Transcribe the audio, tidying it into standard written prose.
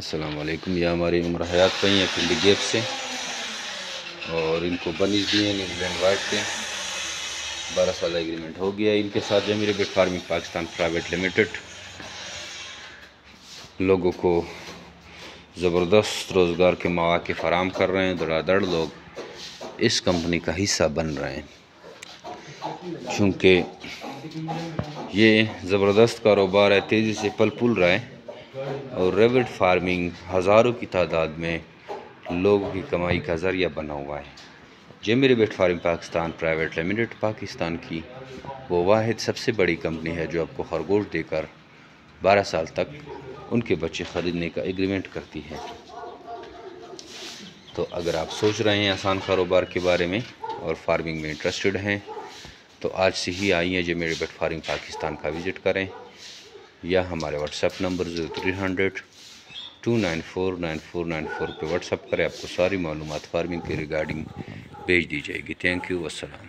السلام علیکم. یہ ہماری عمر حیات پہ ہیں پنڈی گیپ سے، اور ان کو بنیز دی ہیں نیوزی لینڈ وائٹ کے. 12 سال ایگریمنٹ ہو گیا ان کے ساتھ. Jamil beet farming Pakistan private limited لوگوں کو زبردست روزگار کے مواقع فراہم کر رہے ہیں. دڑا دڑ لوگ اس کمپنی کا حصہ بن رہے ہیں، چونکہ یہ زبردست کاروبار ہے، تیزی سے پل پھول رہا ہے، اور ریبٹ فارمنگ ہزاروں کی تعداد میں لوگوں کی کمائی کا ذریعہ بنا ہوا ہے. Jamil beet farming Pakistan private limited Pakistan کی وہ واحد سب سے بڑی کمپنی ہے جو آپ کو خرگوش دے کر 12 سال تک ان کے بچے خریدنے کا ایگریمنٹ کرتی ہے. تو اگر آپ سوچ رہے ہیں آسان کاروبار کے بارے میں اور فارمنگ میں انٹرسٹڈ ہیں تو آج سے ہی آئیے جمیل بیٹ فارمنگ پاکستان کا وزٹ کریں، یا ہمارے واٹس ایپ نمبر 0300 294 9494 پہ واٹس ایپ کریں. آپ کو ساری معلومات فارمنگ کے ریگارڈنگ بھیج دی جائے گی. تھینک یو، والسلام.